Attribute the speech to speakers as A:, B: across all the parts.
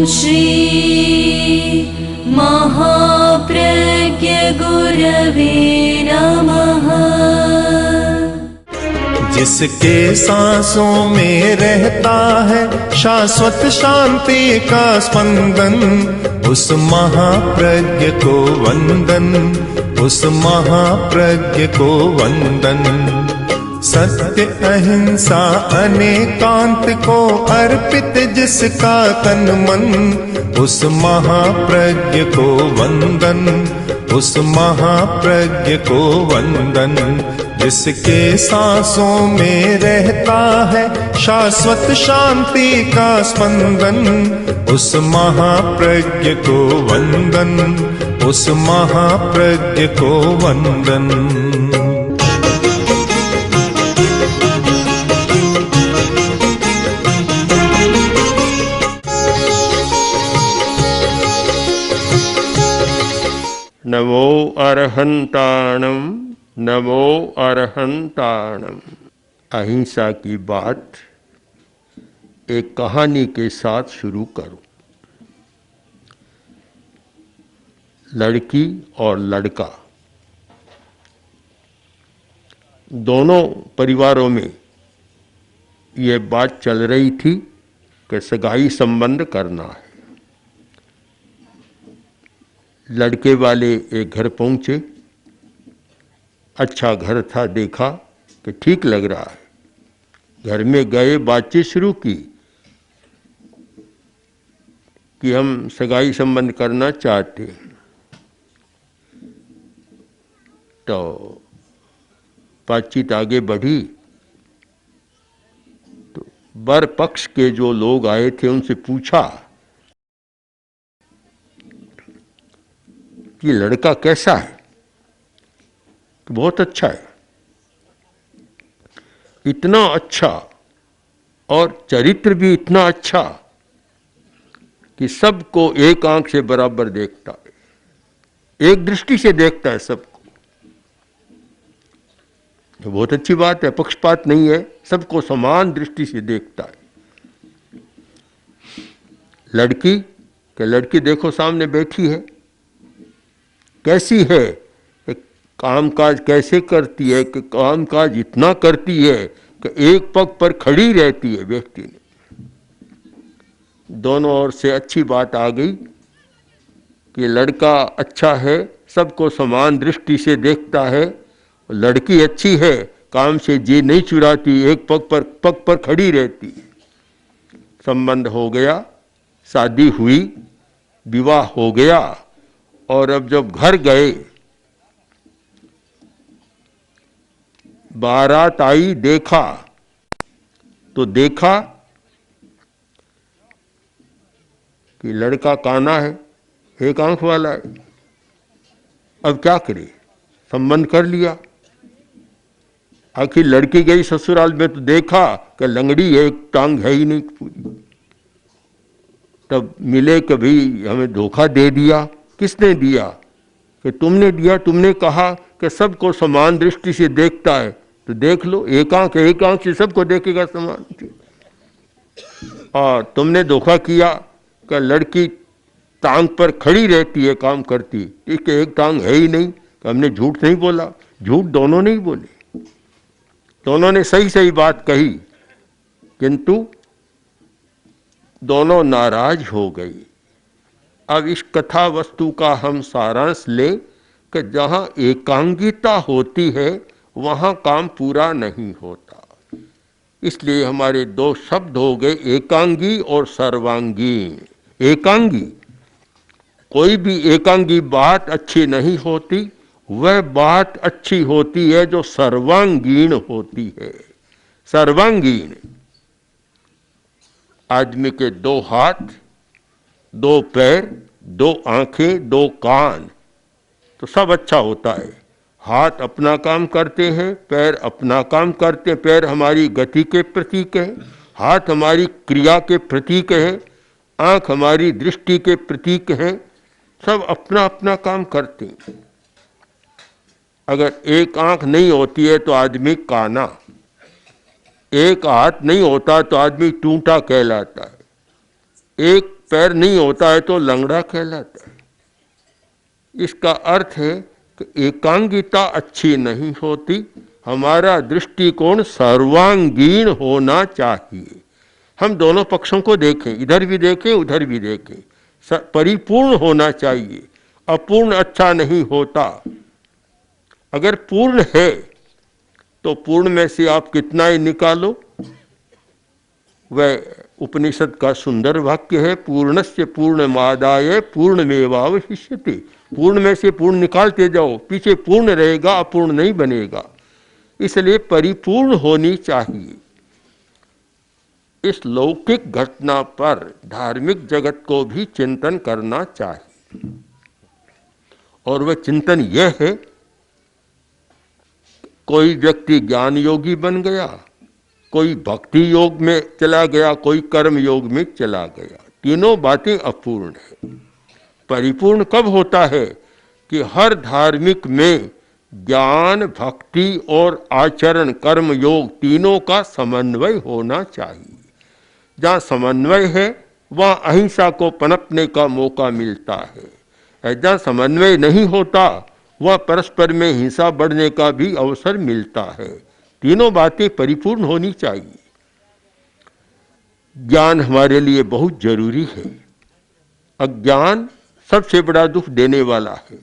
A: श्री महाप्रज्ञ गुरवे नमः।
B: जिसके सांसों में रहता है शाश्वत शांति का स्पंदन, उस महाप्रज्ञ को वंदन, उस महाप्रज्ञ को वंदन। सत्य अहिंसा अनेकांत को अर्पित जिसका तन मन, उस महाप्रज्ञ को वंदन, उस महाप्रज्ञ को वंदन। जिसके सांसों में रहता है शाश्वत शांति का स्पंदन, उस महाप्रज्ञ को वंदन, उस महाप्रज्ञ को वंदन।
C: नमो अरहंताणम, नमो अरहंताणम। अहिंसा की बात एक कहानी के साथ शुरू करूं। लड़की और लड़का दोनों परिवारों में ये बात चल रही थी कि सगाई संबंध करना है। लड़के वाले एक घर पहुंचे, अच्छा घर था, देखा कि ठीक लग रहा है। घर में गए, बातचीत शुरू की कि हम सगाई संबंध करना चाहते हैं। तो बातचीत आगे बढ़ी तो वर पक्ष के जो लोग आए थे उनसे पूछा कि लड़का कैसा है? तो बहुत अच्छा है। इतना अच्छा और चरित्र भी इतना अच्छा कि सबको एक आंख से बराबर देखता है, एक दृष्टि से देखता है सबको। तो बहुत अच्छी बात है, पक्षपात नहीं है, सबको समान दृष्टि से देखता है। लड़की कि लड़की देखो सामने बैठी है, कैसी है, कामकाज कैसे करती है, कि कामकाज इतना करती है कि एक पग पर खड़ी रहती है व्यक्ति ने। दोनों ओर से अच्छी बात आ गई कि लड़का अच्छा है, सबको समान दृष्टि से देखता है। लड़की अच्छी है, काम से जी नहीं चुराती, एक पग पर खड़ी रहती है। संबंध हो गया, शादी हुई, विवाह हो गया। और अब जब घर गए, बारात आई, देखा तो देखा कि लड़का काना है, एक आंख वाला है। अब क्या करे, संबंध कर लिया। आखिर लड़की गई ससुराल में तो देखा कि लंगड़ी है, एक टांग है ही नहीं पूरी। तब मिले कि भाई हमें धोखा दे दिया। किसने दिया? कि तुमने दिया। तुमने कहा कि सबको समान दृष्टि से देखता है, तो देख लो, एक आंख से सबको देखेगा समान। और तुमने धोखा किया कि लड़की टांग पर खड़ी रहती है, काम करती, ठीक है, एक टांग है ही नहीं। तो हमने झूठ नहीं बोला। झूठ दोनों नहीं बोले, दोनों ने सही सही बात कही, किंतु दोनों नाराज हो गई। अब इस कथा वस्तु का हम सारांश ले कि जहाँ एकांगिता होती है वहाँ काम पूरा नहीं होता। इसलिए हमारे दो शब्द हो गए, एकांगी और सर्वांगीण। एकांगी, कोई भी एकांगी बात अच्छी नहीं होती, वह बात अच्छी होती है जो सर्वांगीण होती है। सर्वांगीण, आदमी के दो हाथ, दो पैर, दो आंखें, दो कान, तो सब अच्छा होता है। हाथ अपना काम करते हैं, पैर अपना काम करते हैं। पैर हमारी गति के प्रतीक है, हाथ हमारी क्रिया के प्रतीक है, आंख हमारी दृष्टि के प्रतीक है। सब अपना अपना काम करते हैं। अगर एक आंख नहीं होती है तो आदमी काना, एक हाथ नहीं होता तो आदमी टूटा कहलाता है, एक पैर नहीं होता है तो लंगड़ा कहलाता है। इसका अर्थ है कि एकांगिता अच्छी नहीं होती, हमारा दृष्टिकोण सर्वांगीण होना चाहिए। हम दोनों पक्षों को देखें, इधर भी देखें उधर भी देखें, परिपूर्ण होना चाहिए। अपूर्ण अच्छा नहीं होता। अगर पूर्ण है तो पूर्ण में से आप कितना ही निकालो। वह उपनिषद का सुंदर वाक्य है, पूर्णस्य पूर्णमादाय पूर्णमेवावशिष्यते। पूर्ण में से पूर्ण निकालते जाओ, पीछे पूर्ण रहेगा, अपूर्ण नहीं बनेगा। इसलिए परिपूर्ण होनी चाहिए। इस लौकिक घटना पर धार्मिक जगत को भी चिंतन करना चाहिए, और वह चिंतन यह है, कोई व्यक्ति ज्ञान योगी बन गया, कोई भक्ति योग में चला गया, कोई कर्म योग में चला गया, तीनों बातें अपूर्ण है। परिपूर्ण कब होता है कि हर धार्मिक में ज्ञान, भक्ति और आचरण, कर्म योग तीनों का समन्वय होना चाहिए। जहाँ समन्वय है वहाँ अहिंसा को पनपने का मौका मिलता है। जहाँ समन्वय नहीं होता वह परस्पर में हिंसा बढ़ने का भी अवसर मिलता है। तीनों बातें परिपूर्ण होनी चाहिए। ज्ञान हमारे लिए बहुत जरूरी है। अज्ञान सबसे बड़ा दुख देने वाला है।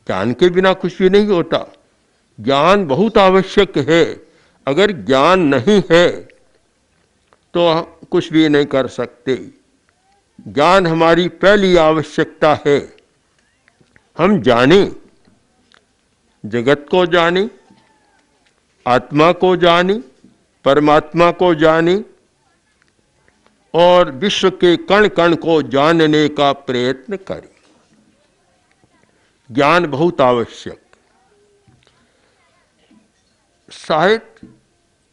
C: ज्ञान के बिना कुछ भी नहीं होता। ज्ञान बहुत आवश्यक है। अगर ज्ञान नहीं है तो कुछ भी नहीं कर सकते। ज्ञान हमारी पहली आवश्यकता है। हम जाने, जगत को जाने, आत्मा को जाने, परमात्मा को जाने और विश्व के कण कण को जानने का प्रयत्न करें। ज्ञान बहुत आवश्यक। शायद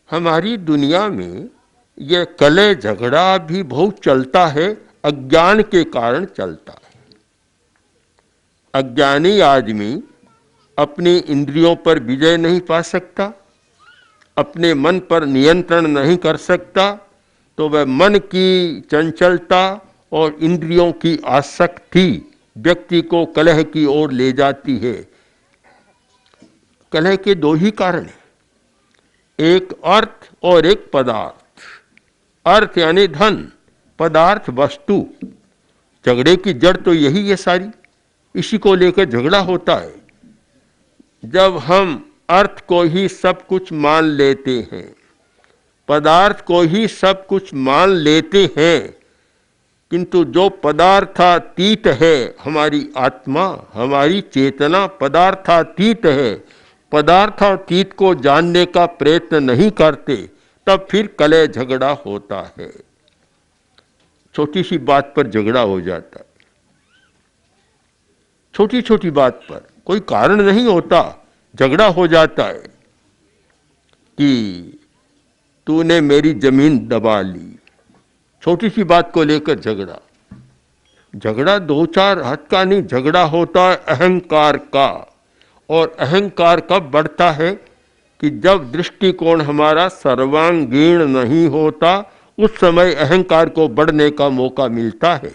C: हमारी दुनिया में यह कलह झगड़ा भी बहुत चलता है, अज्ञान के कारण चलता है। अज्ञानी आदमी अपनी इंद्रियों पर विजय नहीं पा सकता, अपने मन पर नियंत्रण नहीं कर सकता, तो वह मन की चंचलता और इंद्रियों की आसक्ति व्यक्ति को कलह की ओर ले जाती है। कलह के दो ही कारण हैं, एक अर्थ और एक पदार्थ। अर्थ यानी धन, पदार्थ वस्तु। झगड़े की जड़ तो यही है सारी, इसी को लेकर झगड़ा होता है। जब हम अर्थ को ही सब कुछ मान लेते हैं, पदार्थ को ही सब कुछ मान लेते हैं, किंतु जो पदार्थातीत है, हमारी आत्मा, हमारी चेतना पदार्थातीत है, पदार्थातीत को जानने का प्रयत्न नहीं करते, तब फिर कलह झगड़ा होता है। छोटी सी बात पर झगड़ा हो जाता है। छोटी छोटी बात पर कोई कारण नहीं होता, झगड़ा हो जाता है कि तूने मेरी जमीन दबा ली। छोटी सी बात को लेकर झगड़ा। झगड़ा दो चार हाथ का नहीं, झगड़ा होता है अहंकार का। और अहंकार कब बढ़ता है कि जब दृष्टिकोण हमारा सर्वांगीण नहीं होता, उस समय अहंकार को बढ़ने का मौका मिलता है।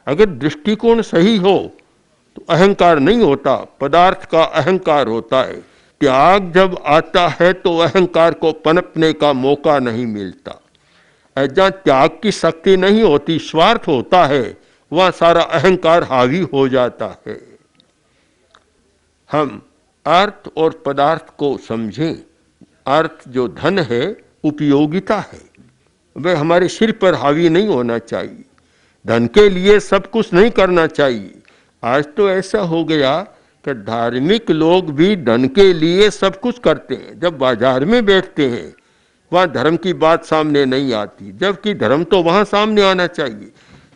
C: अगर दृष्टिकोण सही हो तो अहंकार नहीं होता, पदार्थ का अहंकार होता है। त्याग जब आता है तो अहंकार को पनपने का मौका नहीं मिलता। जहाँ त्याग की शक्ति नहीं होती, स्वार्थ होता है, वहाँ सारा अहंकार हावी हो जाता है। हम अर्थ और पदार्थ को समझें। अर्थ जो धन है, उपयोगिता है, वह हमारे सिर पर हावी नहीं होना चाहिए। धन के लिए सब कुछ नहीं करना चाहिए। आज तो ऐसा हो गया कि धार्मिक लोग भी धन के लिए सब कुछ करते हैं। जब बाजार में बैठते हैं वहाँ धर्म की बात सामने नहीं आती, जबकि धर्म तो वहाँ सामने आना चाहिए।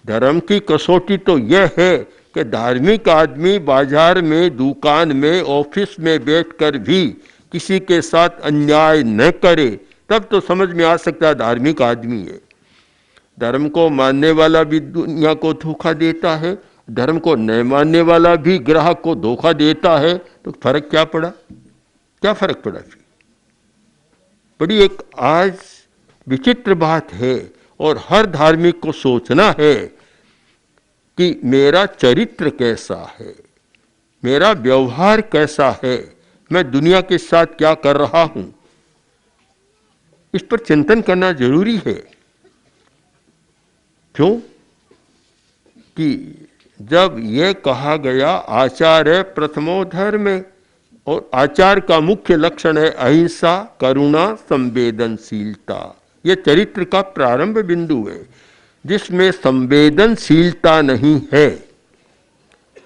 C: धर्म की कसौटी तो यह है कि धार्मिक आदमी बाजार में, दुकान में, ऑफिस में बैठकर भी किसी के साथ अन्याय न करे, तब तो समझ में आ सकता है धार्मिक आदमी है। धर्म को मानने वाला भी दुनिया को धोखा देता है, धर्म को न मानने वाला भी ग्राहक को धोखा देता है, तो फर्क क्या पड़ा? क्या फर्क पड़ा? बड़ी एक आज विचित्र बात है, और हर धार्मिक को सोचना है कि मेरा चरित्र कैसा है, मेरा व्यवहार कैसा है, मैं दुनिया के साथ क्या कर रहा हूं, इस पर चिंतन करना जरूरी है। क्यों कि जब यह कहा गया आचार है प्रथमो धर्म, और आचार का मुख्य लक्षण है अहिंसा, करुणा, संवेदनशीलता। यह चरित्र का प्रारंभ बिंदु है। जिसमें संवेदनशीलता नहीं है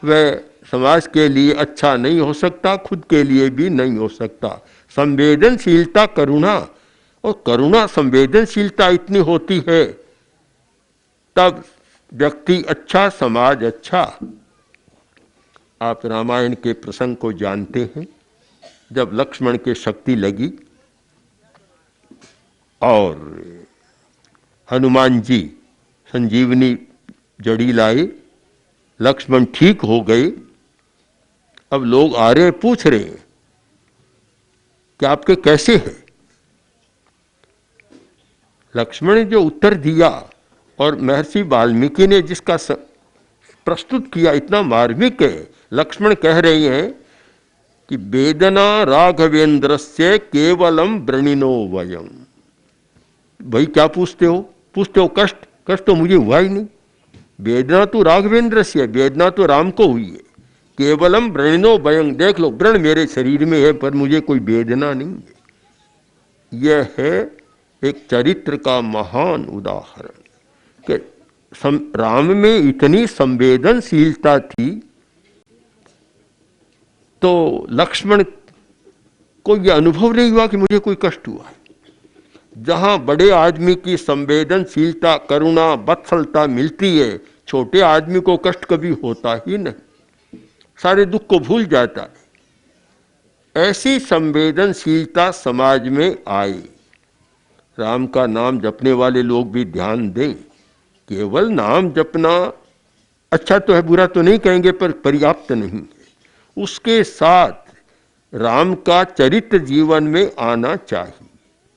C: वह समाज के लिए अच्छा नहीं हो सकता, खुद के लिए भी नहीं हो सकता। संवेदनशीलता करुणा, और करुणा संवेदनशीलता इतनी होती है तब व्यक्ति अच्छा, समाज अच्छा। आप रामायण के प्रसंग को जानते हैं, जब लक्ष्मण के शक्ति लगी और हनुमान जी संजीवनी जड़ी लाए, लक्ष्मण ठीक हो गए। अब लोग आ रहे पूछ रहे हैं कि आपके कैसे हैं। लक्ष्मण ने जो उत्तर दिया और महर्षि वाल्मीकि ने जिसका प्रस्तुत किया इतना मार्मिक है। लक्ष्मण कह रहे हैं कि वेदना राघवेंद्रस्य केवलम वृणिनो वयम। भाई क्या पूछते हो कष्ट, कष्ट तो मुझे हुआ ही नहीं। वेदना तो राघवेंद्र से, वेदना तो राम को हुई है। केवलम वृणिनो वयम, देख लो व्रण मेरे शरीर में है पर मुझे कोई वेदना नहीं है। यह है एक चरित्र का महान उदाहरण कि राम में इतनी संवेदनशीलता थी तो लक्ष्मण को यह अनुभव नहीं हुआ कि मुझे कोई कष्ट हुआ है। जहां बड़े आदमी की संवेदनशीलता, करुणा, वत्सलता मिलती है, छोटे आदमी को कष्ट कभी होता ही नहीं, सारे दुख को भूल जाता है। ऐसी संवेदनशीलता समाज में आई। राम का नाम जपने वाले लोग भी ध्यान दें, केवल नाम जपना अच्छा तो है, बुरा तो नहीं कहेंगे, पर पर्याप्त नहीं है। उसके साथ राम का चरित्र जीवन में आना चाहिए,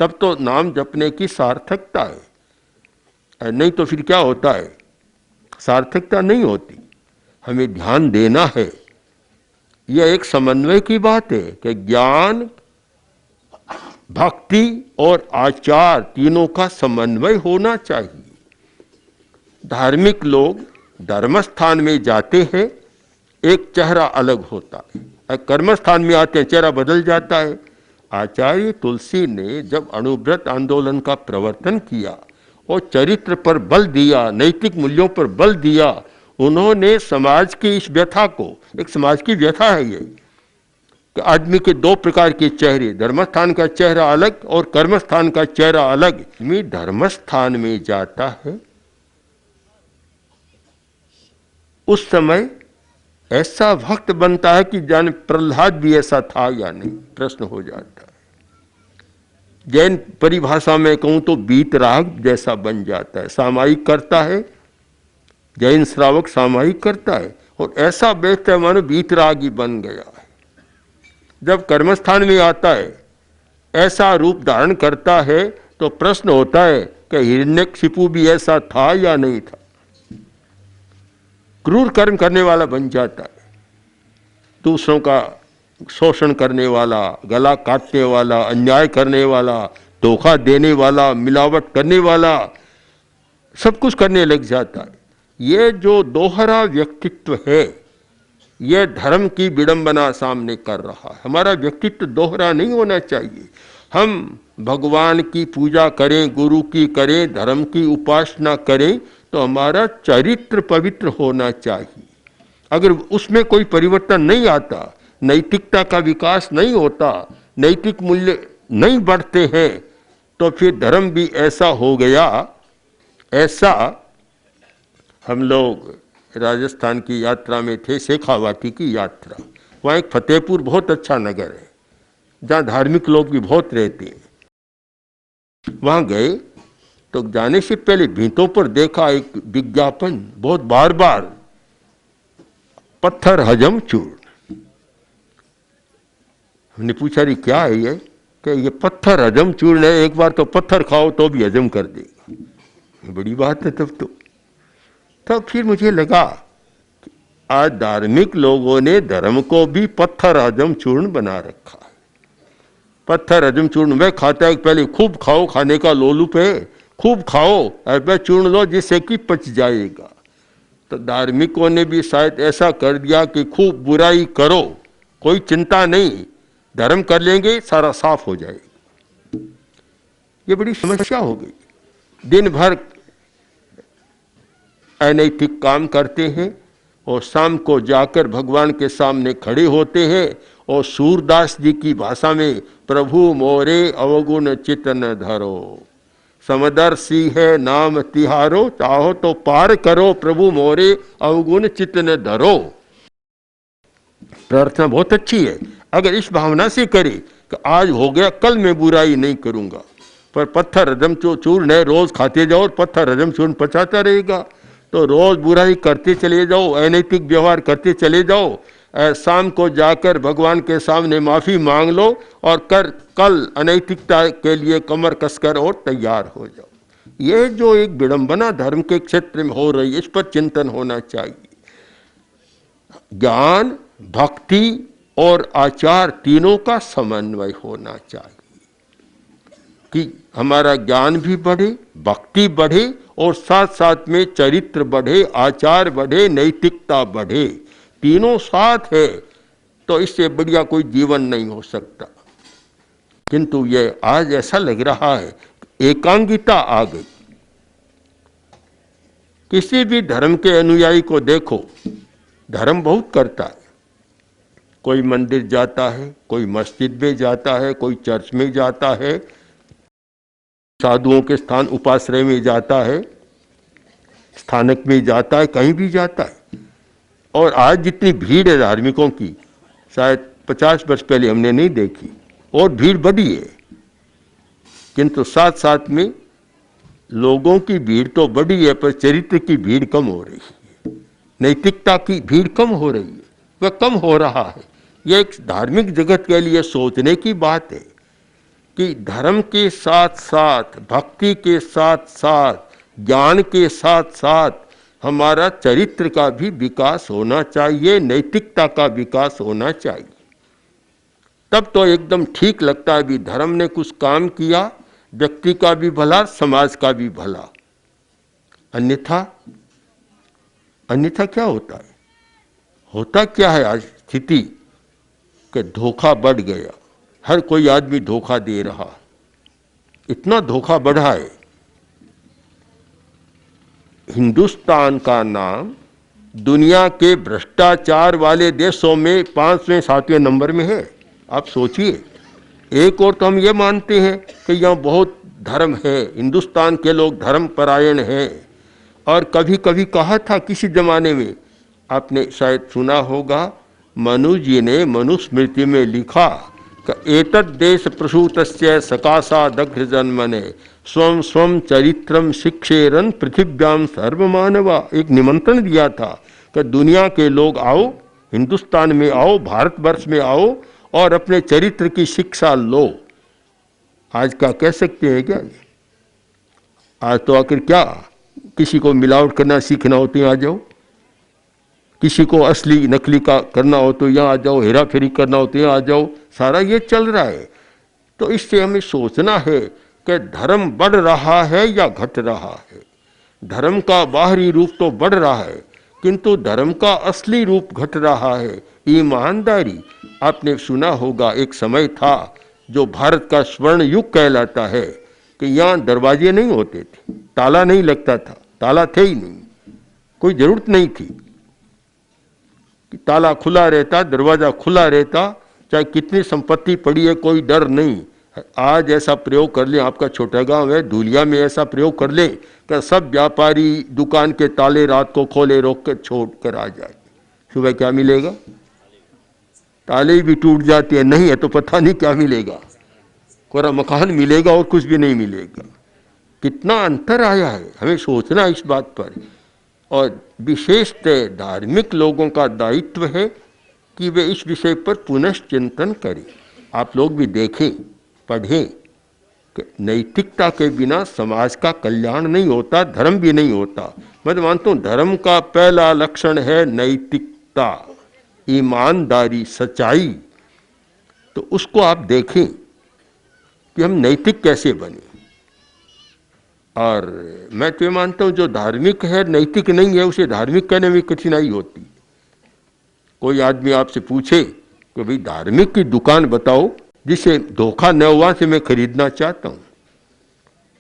C: तब तो नाम जपने की सार्थकता है। नहीं तो फिर क्या होता है, सार्थकता नहीं होती। हमें ध्यान देना है। यह एक समन्वय की बात है कि ज्ञान, भक्ति और आचार तीनों का समन्वय होना चाहिए। धार्मिक लोग धर्मस्थान में जाते हैं, एक चेहरा अलग होता है, कर्मस्थान में आते हैं चेहरा बदल जाता है। आचार्य तुलसी ने जब अणुव्रत आंदोलन का प्रवर्तन किया और चरित्र पर बल दिया, नैतिक मूल्यों पर बल दिया, उन्होंने समाज की इस व्यथा को, एक समाज की व्यथा है ये कि आदमी के दो प्रकार के चेहरे, धर्मस्थान का चेहरा अलग और कर्मस्थान का चेहरा अलग। आदमी धर्मस्थान में जाता है, उस समय ऐसा भक्त बनता है कि जाने प्रहलाद भी ऐसा था या नहीं, प्रश्न हो जाता है। जैन परिभाषा में कहूं तो बीतराग जैसा बन जाता है, सामायिक करता है। जैन श्रावक सामायिक करता है और ऐसा बेचता है मानो बीतराग ही बन गया है। जब कर्मस्थान में आता है, ऐसा रूप धारण करता है, तो प्रश्न होता है कि हिरण्यकशिपु भी ऐसा था या नहीं था। क्रूर कर्म करने वाला बन जाता है, दूसरों का शोषण करने वाला, गला काटने वाला, अन्याय करने वाला, धोखा देने वाला, मिलावट करने वाला, सब कुछ करने लग जाता है। ये जो दोहरा व्यक्तित्व है, यह धर्म की विडंबना सामने कर रहा है। हमारा व्यक्तित्व दोहरा नहीं होना चाहिए। हम भगवान की पूजा करें, गुरु की करें, धर्म की उपासना करें, तो हमारा चरित्र पवित्र होना चाहिए। अगर उसमें कोई परिवर्तन नहीं आता, नैतिकता का विकास नहीं होता, नैतिक मूल्य नहीं बढ़ते हैं, तो फिर धर्म भी ऐसा हो गया। ऐसा हम लोग राजस्थान की यात्रा में थे, शेखावाटी की यात्रा। वहाँ एक फतेहपुर बहुत अच्छा नगर है जहाँ धार्मिक लोग भी बहुत रहते हैं। वहाँ गए तो जाने से पहले भीतों पर देखा एक विज्ञापन, बहुत बार बार, पत्थर हजम चूर्ण। हमने पूछा रे क्या है ये? कि ये पत्थर हजम चूर्ण है, एक बार तो पत्थर खाओ तो भी हजम कर देगा। बड़ी बात है। तब तो फिर मुझे लगा कि आज धार्मिक लोगों ने धर्म को भी पत्थर हजम चूर्ण बना रखा है। पत्थर हजम चूर्ण में खाता है, पहले खूब खाओ, खाने का लोलुप है, खूब खाओ, ऐसा चूर्ण लो जिससे कि पच जाएगा। तो धार्मिकों ने भी शायद ऐसा कर दिया कि खूब बुराई करो, कोई चिंता नहीं, धर्म कर लेंगे सारा साफ हो जाएगा। ये बड़ी समस्या हो गई। दिन भर अनैतिक काम करते हैं और शाम को जाकर भगवान के सामने खड़े होते हैं और सूरदास जी की भाषा में प्रभु मोरे अवगुण चित न धरो, समदर्शी है नाम तिहारो, चाहो तो पार करो प्रभु मोरे अवगुण चित न धरो। प्रार्थना बहुत अच्छी है अगर इस भावना से करे कि आज हो गया, कल मैं बुराई नहीं करूंगा। पर पत्थर हजम चूर्ण है, रोज खाते जाओ और पत्थर हजम चूर्ण पचाता रहेगा, तो रोज बुराई करते चले जाओ, अनैतिक व्यवहार करते चले जाओ। शाम को जाकर भगवान के सामने माफी मांग लो और कल अनैतिकता के लिए कमर कसकर और तैयार हो जाओ। ये जो एक विडंबना धर्म के क्षेत्र में हो रही है, इस पर चिंतन होना चाहिए। ज्ञान, भक्ति और आचार तीनों का समन्वय होना चाहिए कि हमारा ज्ञान भी बढ़े, भक्ति बढ़े और साथ साथ में चरित्र बढ़े, आचार बढ़े, नैतिकता बढ़े। तीनों साथ है तो इससे बढ़िया कोई जीवन नहीं हो सकता। किंतु ये आज ऐसा लग रहा है एकांगिता आ गई। किसी भी धर्म के अनुयायी को देखो, धर्म बहुत करता है। कोई मंदिर जाता है, कोई मस्जिद में जाता है, कोई चर्च में जाता है, साधुओं के स्थान उपाश्रय में जाता है, स्थानक में जाता है, कहीं भी जाता है। और आज जितनी भीड़ है धार्मिकों की, शायद 50 वर्ष पहले हमने नहीं देखी, और भीड़ बढ़ी है। किंतु साथ साथ में लोगों की भीड़ तो बढ़ी है, पर चरित्र की भीड़ कम हो रही है, नैतिकता की भीड़ कम हो रही है, वह कम हो रहा है। यह एक धार्मिक जगत के लिए सोचने की बात है कि धर्म के साथ साथ, भक्ति के साथ साथ, ज्ञान के साथ साथ हमारा चरित्र का भी विकास होना चाहिए, नैतिकता का विकास होना चाहिए। तब तो एकदम ठीक लगता है भी धर्म ने कुछ काम किया, व्यक्ति का भी भला, समाज का भी भला। अन्यथा क्या होता है? होता क्या है आज स्थिति कि धोखा बढ़ गया, हर कोई आदमी धोखा दे रहा, इतना धोखा बढ़ा है। हिंदुस्तान का नाम दुनिया के भ्रष्टाचार वाले देशों में 5वें 7वें नंबर में है। आप सोचिए, एक और तो हम ये मानते हैं कि यहाँ बहुत धर्म है, हिंदुस्तान के लोग धर्म परायण हैं। और कभी कभी कहा था किसी जमाने में, आपने शायद सुना होगा, मनु जी ने मनुस्मृति में लिखा कि एतद् देश प्रसूतस्य सकाशा दग्ध जन्मने स्वम स्वम चरित्रम शिक्षेरन पृथिव्याम सर्वमानवा। एक निमंत्रण दिया था कि दुनिया के लोग आओ, हिंदुस्तान में आओ, भारतवर्ष में आओ और अपने चरित्र की शिक्षा लो। आज का कह सकते हैं क्या? आज तो आखिर क्या, किसी को मिलावट करना सीखना हो तो यहाँ आ जाओ, किसी को असली नकली का करना हो तो यहाँ आ जाओ, हेरा फेरी करना हो तो यहाँ आ जाओ, सारा ये चल रहा है। तो इससे हमें सोचना है कि धर्म बढ़ रहा है या घट रहा है। धर्म का बाहरी रूप तो बढ़ रहा है, किंतु धर्म का असली रूप घट रहा है। ईमानदारी, आपने सुना होगा एक समय था जो भारत का स्वर्ण युग कहलाता है कि यहाँ दरवाजे नहीं होते थे, ताला नहीं लगता था, ताला थे ही नहीं, कोई जरूरत नहीं थी कि ताला खुला रहता, दरवाजा खुला रहता, चाहे कितनी संपत्ति पड़ी है कोई डर नहीं। आज ऐसा प्रयोग कर ले, आपका छोटा गांव है, धूलिया में ऐसा प्रयोग कर ले कि सब व्यापारी दुकान के ताले रात को खोले रोक कर छोड़ कर आ जाए, सुबह क्या मिलेगा? ताले भी टूट जाते हैं, नहीं है तो पता नहीं क्या मिलेगा, कोरा मकान मिलेगा और कुछ भी नहीं मिलेगा। कितना अंतर आया है, हमें सोचना इस बात पर। और विशेषतः धार्मिक लोगों का दायित्व है कि वे इस विषय पर पुनश्चिंतन करें। आप लोग भी देखें, पढ़ें, कि नैतिकता के बिना समाज का कल्याण नहीं होता, धर्म भी नहीं होता। मैं तो मानता हूँ धर्म का पहला लक्षण है नैतिकता, ईमानदारी, सच्चाई। तो उसको आप देखें कि हम नैतिक कैसे बने। और मैं तो ये मानता हूँ जो धार्मिक है नैतिक नहीं है, उसे धार्मिक कहने में कठिनाई होती। कोई आदमी आपसे पूछे कि भाई धार्मिक की दुकान बताओ जिसे धोखा न हुआ से मैं खरीदना चाहता हूँ,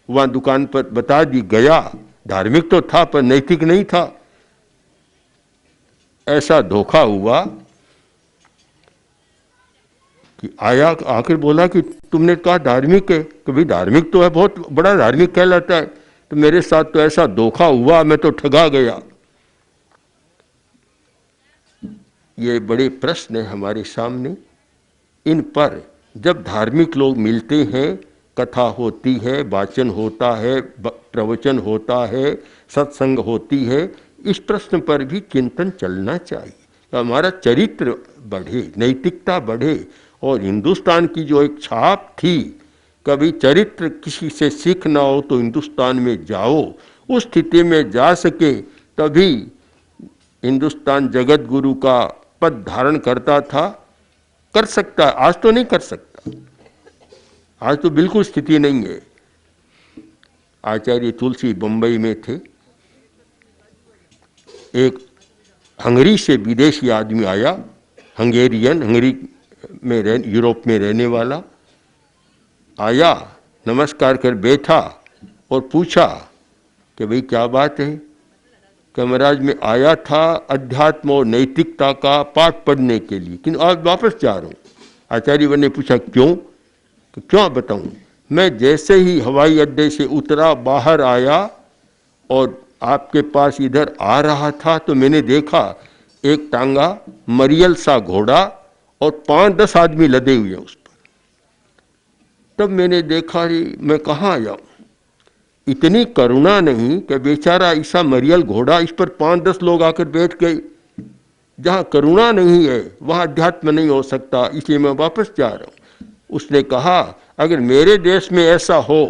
C: वहाँ दुकान पर बता दी, गया, धार्मिक तो था पर नैतिक नहीं था। ऐसा धोखा हुआ कि आया, आखिर बोला कि तुमने कहा धार्मिक है, कि भाई धार्मिक तो है, बहुत बड़ा धार्मिक कहलाता है, तो मेरे साथ तो ऐसा धोखा हुआ, मैं तो ठगा गया। ये बड़े प्रश्न है हमारे सामने। इन पर जब धार्मिक लोग मिलते हैं, कथा होती है, वाचन होता है, प्रवचन होता है, सत्संग होती है, इस प्रश्न पर भी चिंतन चलना चाहिए। तो हमारा चरित्र बढ़े, नैतिकता बढ़े। और हिंदुस्तान की जो एक छाप थी, कभी चरित्र किसी से सीखना हो तो हिंदुस्तान में जाओ, उस स्थिति में जा सके तभी हिंदुस्तान जगत गुरु का पद धारण करता था, कर सकता। आज तो नहीं कर सकता, आज तो बिल्कुल स्थिति नहीं है। आचार्य तुलसी बंबई में थे, एक हंगरी से विदेशी आदमी आया, हंगेरियन, हंगरी में यूरोप में रहने वाला आया, नमस्कार कर बैठा और पूछा कि भाई क्या बात है। कि महाराज मैं आया था अध्यात्म और नैतिकता का पाठ पढ़ने के लिए, लेकिन आज वापस जा रहा हूँ। आचार्य ने पूछा क्यों? तो क्यों बताऊं? मैं जैसे ही हवाई अड्डे से उतरा, बाहर आया और आपके पास इधर आ रहा था तो मैंने देखा एक टांगा मरियल सा घोड़ा और 5-10 आदमी लदे हुए उस पर। तब मैंने देखा मैं कहाँ आया, इतनी करुणा नहीं कि बेचारा ऐसा मरियल घोड़ा, इस पर 5-10 लोग आकर बैठ गए। जहाँ करुणा नहीं है वहाँ अध्यात्म नहीं हो सकता, इसलिए मैं वापस जा रहा हूँ। उसने कहा अगर मेरे देश में ऐसा हो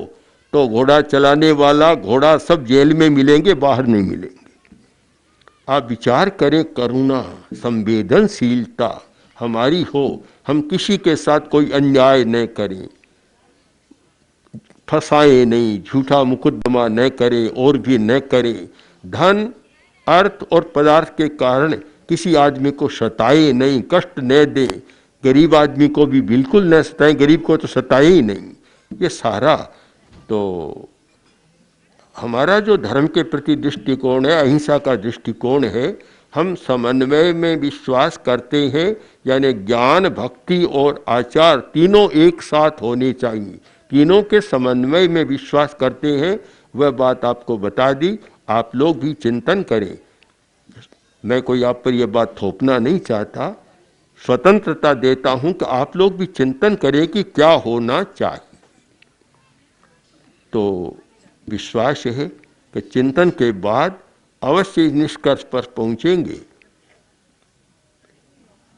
C: तो घोड़ा चलाने वाला, घोड़ा सब जेल में मिलेंगे, बाहर नहीं मिलेंगे। आप विचार करें, करुणा, संवेदनशीलता हमारी हो, हम किसी के साथ कोई अन्याय न करें, फंसाए नहीं, झूठा मुकदमा न करें और भी न करें, धन, अर्थ और पदार्थ के कारण किसी आदमी को सताए नहीं, कष्ट न दें, गरीब आदमी को भी बिल्कुल न सताएं, गरीब को तो सताए ही नहीं। ये सारा तो हमारा जो धर्म के प्रति दृष्टिकोण है, अहिंसा का दृष्टिकोण है। हम समन्वय में विश्वास करते हैं, यानी ज्ञान, भक्ति और आचार तीनों एक साथ होने चाहिए, तीनों के समन्वय में विश्वास करते हैं। वह बात आपको बता दी, आप लोग भी चिंतन करें। मैं कोई आप पर यह बात थोपना नहीं चाहता, स्वतंत्रता देता हूं कि आप लोग भी चिंतन करें कि क्या होना चाहिए। तो विश्वास है कि चिंतन के बाद अवश्य इस निष्कर्ष पर पहुंचेंगे।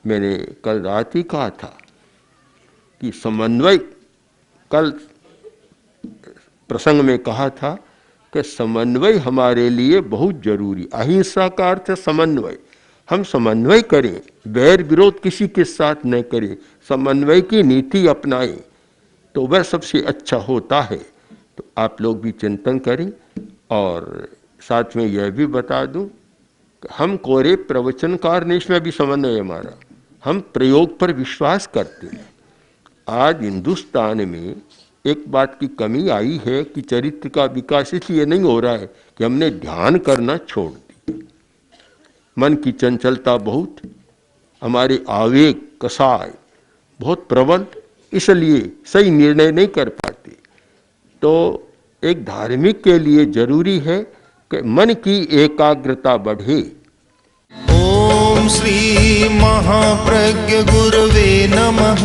C: मैंने कल रात ही कहा था कि समन्वय, कल प्रसंग में कहा था कि समन्वय हमारे लिए बहुत जरूरी। अहिंसा का अर्थ है समन्वय। हम समन्वय करें, बैर विरोध किसी के साथ न करें, समन्वय की नीति अपनाएं तो वह सबसे अच्छा होता है। तो आप लोग भी चिंतन करें। और साथ में यह भी बता दूं कि हम कोरे प्रवचनकार नहीं, इसमें भी समन्वय हमारा, हम प्रयोग पर विश्वास करते हैं। आज हिंदुस्तान में एक बात की कमी आई है कि चरित्र का विकास इसलिए नहीं हो रहा है कि हमने ध्यान करना छोड़ दी। मन की चंचलता बहुत, हमारे आवेग, कसाय बहुत प्रबल, इसलिए सही निर्णय नहीं कर पाते। तो एक धार्मिक के लिए जरूरी है कि मन की एकाग्रता बढ़े।
B: ओम श्री महाप्रज्ञ गुरवे नमः।